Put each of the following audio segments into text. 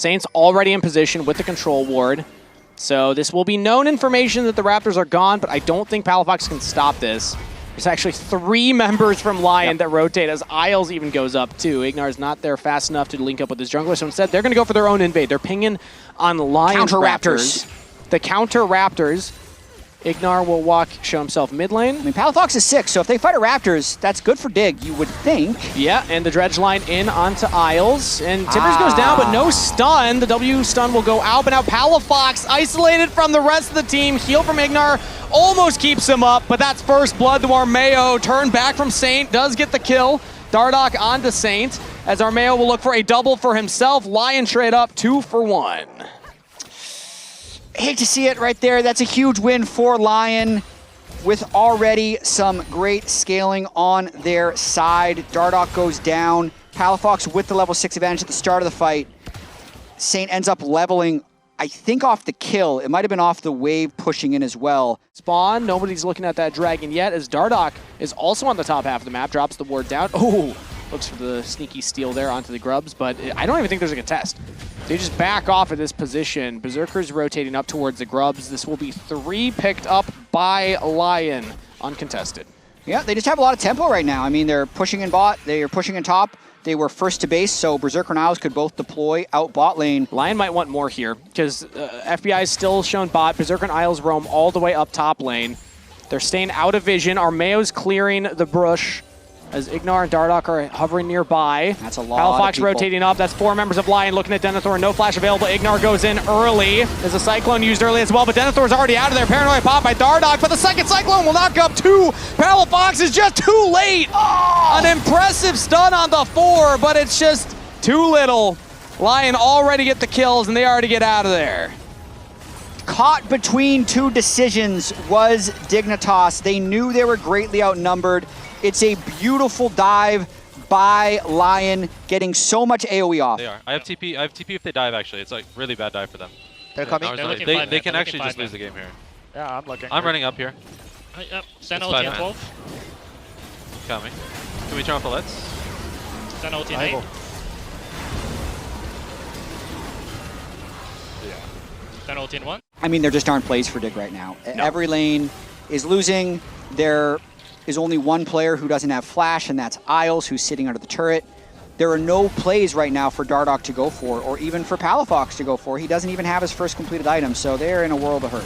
Saints already in position with the control ward. So this will be known information that the Raptors are gone, but I don't think Palafox can stop this. There's actually 3 members from LYON that rotate as Isles even goes up too. Ignar's not there fast enough to link up with his jungler, so instead they're going to go for their own invade. They're pinging on LYON Counter Raptors. The counter Raptors. Ignar will show himself mid lane. I mean, Palafox is 6, so if they fight a Raptors, that's good for Dig, you would think. Yeah, and the dredge line in onto Isles. And Timbers goes down, but no stun. The W stun will go out, but now Palafox, isolated from the rest of the team. Heal from Ignar almost keeps him up, but that's first blood to Armeo. Turn back from Saint, does get the kill. Dardoch onto Saint, as Armeo will look for a double for himself. LYON trade up 2 for 1. Hate to see it right there. That's a huge win for LYON with already some great scaling on their side. Dardoch goes down. Palafox with the level 6 advantage at the start of the fight. Saint ends up leveling, I think, off the kill. It might have been off the wave pushing in as well. Spawn, nobody's looking at that dragon yet, as Dardoch is also on the top half of the map, drops the ward down. Oh, looks for the sneaky steal there onto the grubs, but I don't even think there's a contest. They just back off at this position. Berserker's rotating up towards the grubs. This will be 3 picked up by LYON, uncontested. Yeah, they just have a lot of tempo right now. I mean, they're pushing in bot, they are pushing in top. They were first to base, so Berserker and Isles could both deploy out bot lane. LYON might want more here, because FBI is still shown bot. Berserker and Isles roam all the way up top lane. They're staying out of vision. Armeo's clearing the brush, as Ignar and Dardoch are hovering nearby. That's a lot Palafox rotating up. That's 4 members of LYON looking at Denethor. No flash available. Ignar goes in early. There's a Cyclone used early as well, but Denethor's already out of there. Paranoid pop by Dardoch, but the second Cyclone will knock up 2. Palafox is just too late. Oh! An impressive stun on the 4, but it's just too little. LYON already get the kills, and they already get out of there. Caught between 2 decisions was Dignitas. They knew they were greatly outnumbered. It's a beautiful dive by LYON, getting so much AoE off. They are. I have TP if they dive, actually. It's like really bad dive for them. They're coming. They can actually just lose the game here. Yeah, I'm looking. I'm running up here. Yep. Send ulti on 12. Coming. Can we turn off the lights? Send ulti on 8. Yeah. Send ulti in 1. I mean, there just aren't plays for Dig right now. No. Every lane is losing. There is only one player who doesn't have flash, and that's Isles, who's sitting under the turret. There are no plays right now for Dardoch to go for, or even for Palafox to go for. He doesn't even have his first completed item, so they're in a world of hurt.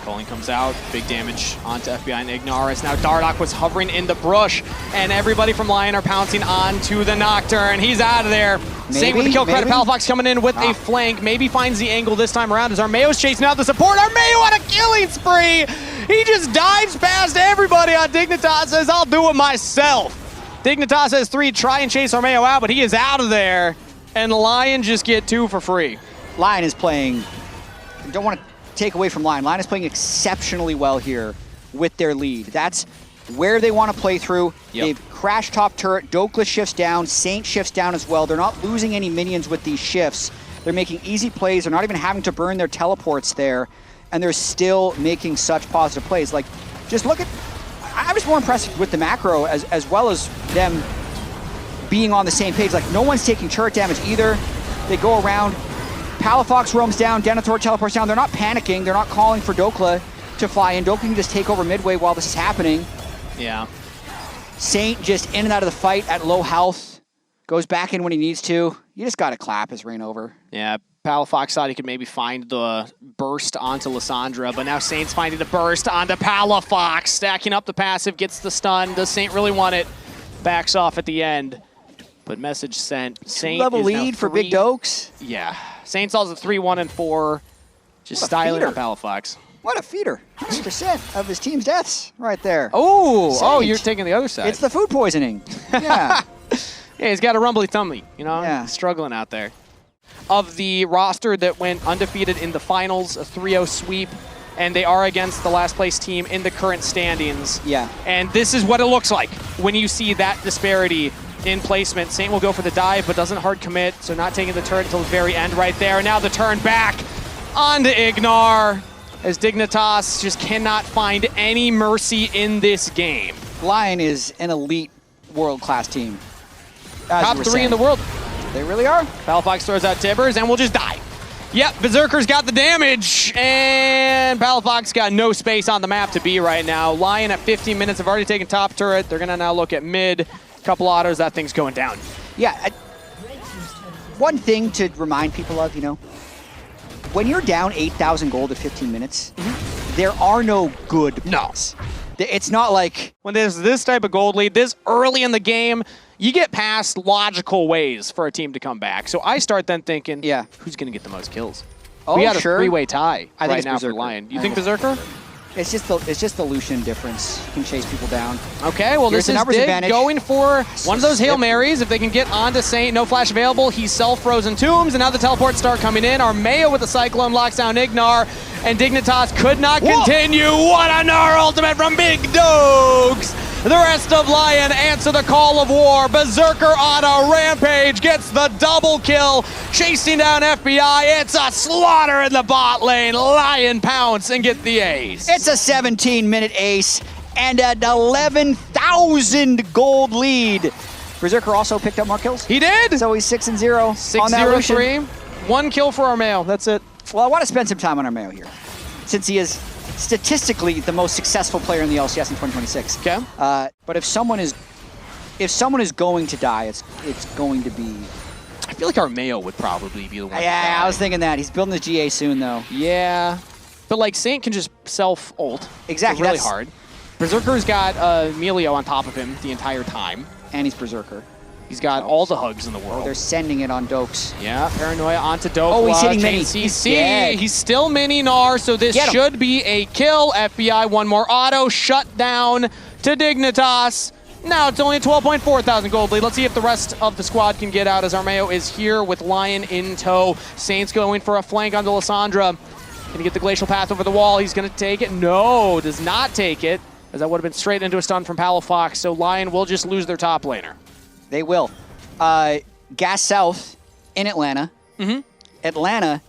Culling comes out, big damage onto FBI and Ignar, as now Dardoch was hovering in the brush, and everybody from LYON are pouncing onto the Nocturne. He's out of there. Saint with the kill credit. Palafox coming in with a flank, maybe finds the angle this time around as Armeo's chasing out the support. Armeo on a killing spree! He just dives past everybody on Dignitas, says, I'll do it myself. Dignitas has 3, try and chase Armeo out, but he is out of there, and LYON just get 2 for free. LYON is playing, don't want to take away from LYON. LYON is playing exceptionally well here with their lead. That's where they want to play through. Yep. They've crashed top turret, Dokla shifts down, Saint shifts down as well. They're not losing any minions with these shifts. They're making easy plays. They're not even having to burn their teleports there, and they're still making such positive plays. Like, just look at, I was more impressed with the macro as well as them being on the same page. Like, no one's taking turret damage either. They go around. Palafox roams down, Denethor teleports down. They're not panicking. They're not calling for Dokla to fly in. Dokla can just take over midway while this is happening. Yeah. Saint just in and out of the fight at low health. Goes back in when he needs to. You just got to clap his reign over. Yeah, Palafox thought he could maybe find the burst onto Lissandra, but now Saint's finding the burst onto Palafox. Stacking up the passive, gets the stun. Does Saint really want it? Backs off at the end. But message sent. Saint level is lead for Big Dokes. Yeah. Saint solves a 3-1 and 4. Just styling on Palafox. What a feeder. 100% of his team's deaths right there. Oh, you're taking the other side. It's the food poisoning. Yeah. Yeah, he's got a rumbly tummy, you know? Yeah. He's struggling out there. Of the roster that went undefeated in the finals, a 3-0 sweep, and they are against the last place team in the current standings. Yeah. And this is what it looks like when you see that disparity in placement. Saint will go for the dive, but doesn't hard commit, so not taking the turret until the very end right there. And now the turn back onto Ignar, as Dignitas just cannot find any mercy in this game. LYON is an elite world-class team. Top 3 in the world. They really are. Palafox throws out Tibbers, and we'll just die. Yep, Berserker's got the damage, and Palafox got no space on the map to be right now. LYON at 15 minutes have already taken top turret. They're going to now look at mid. Couple autos, that thing's going down. Yeah. One thing to remind people of, when you're down 8,000 gold at 15 minutes, there are no good plays. It's not like... When there's this type of gold lead, this early in the game, you get past logical ways for a team to come back. So I start then thinking, who's going to get the most kills? Oh, we got a sure. three-way tie I think right it's now Berserker. for LYON. You think Berserker? It's just the Lucian difference. You can chase people down. Okay, well, Here's this is Dig going for one of those Hail Marys. If they can get onto Saint, no flash available. He's self-frozen tombs, and now the teleports start coming in. Armeo with the Cyclone locks down Ignar, and Dignitas could not continue. What a Gnar ultimate from Big Dogs! The rest of LYON answer the call of war. Berserker on a rampage gets the double kill, chasing down FBI. It's a slaughter in the bot lane. LYON pounce and get the ace. It's a 17-minute ace and an 11,000 gold lead. Berserker also picked up more kills. He did. So he's 6-0 on that Lucian. 6-0-3. One kill for Armeo. That's it. Well, I want to spend some time on Armeo here, since he is statistically the most successful player in the LCS in 2026. Okay. But if someone is going to die, it's going to be... I feel like Armeo would probably be the one. Yeah, I was thinking that. He's building the GA soon, though. Yeah. But like Saint can just self-ult. Exactly. Really hard. Berserker's got Melio on top of him the entire time. And he's Berserker. He's got all the hugs in the world. Oh, they're sending it on Dokes. Yeah, Paranoia onto Doke. Oh, he's hitting mini. He's still mini Gnar, so this should be a kill. FBI, one more auto, shut down to Dignitas. Now it's only a 12.4 thousand gold lead. Let's see if the rest of the squad can get out, as Armeo is here with LYON in tow. Saints going for a flank onto Lissandra. Gonna get the Glacial Path over the wall. He's gonna take it. No, does not take it, as that would have been straight into a stun from Palafox, so LYON will just lose their top laner. They will. Gas South in Atlanta. Atlanta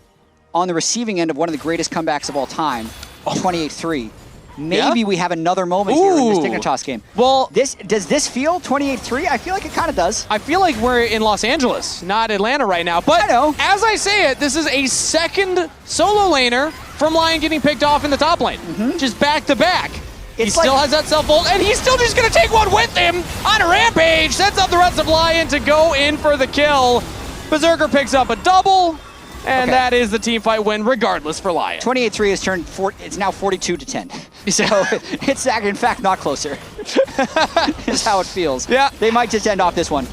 on the receiving end of one of the greatest comebacks of all time, 28-3. Maybe we have another moment here in this Dignitas game. Well, does this feel 28-3? I feel like it kind of does. I feel like we're in Los Angeles, not Atlanta right now. But I know. As I say it, this is a second solo laner from LYON getting picked off in the top lane. Just back to back. He still has that self-ult, and he's still just going to take one with him on a rampage. Sets up the rest of LYON to go in for the kill. Berserker picks up a double, and that is the team fight win regardless for LYON. 28-3 has turned, it's now 42-10. So it's in fact not closer, is how it feels. Yeah. They might just end off this one.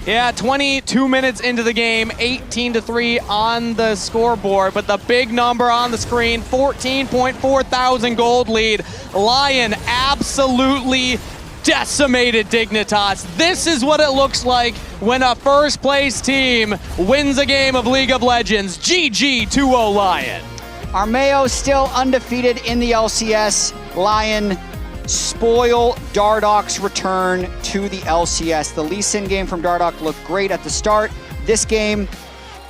Yeah, 22 minutes into the game, 18-3 on the scoreboard, but the big number on the screen, 14.4 thousand gold lead. LYON absolutely decimated Dignitas. This is what it looks like when a first place team wins a game of League of Legends. GG 2-0 LYON. Armeo still undefeated in the LCS. LYON spoil Dardoch's return to the LCS. The Lee Sin game from Dardoch looked great at the start. This game,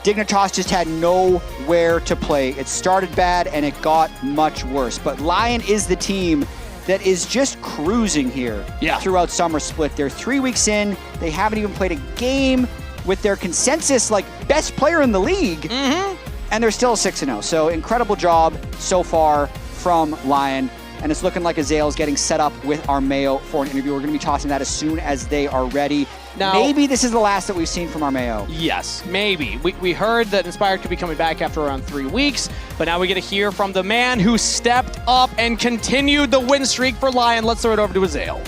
Dignitas just had nowhere to play. It started bad and it got much worse. But LYON is the team that is just cruising here throughout Summer Split. They're 3 weeks in. They haven't even played a game with their consensus best player in the league. And they're still 6-0. So incredible job so far from LYON. And it's looking like Azael's getting set up with Armeo for an interview. We're going to be tossing that as soon as they are ready. Now, maybe this is the last that we've seen from Armeo. Yes, maybe. We heard that Inspired could be coming back after around 3 weeks, but now we get to hear from the man who stepped up and continued the win streak for LYON. Let's throw it over to Azael.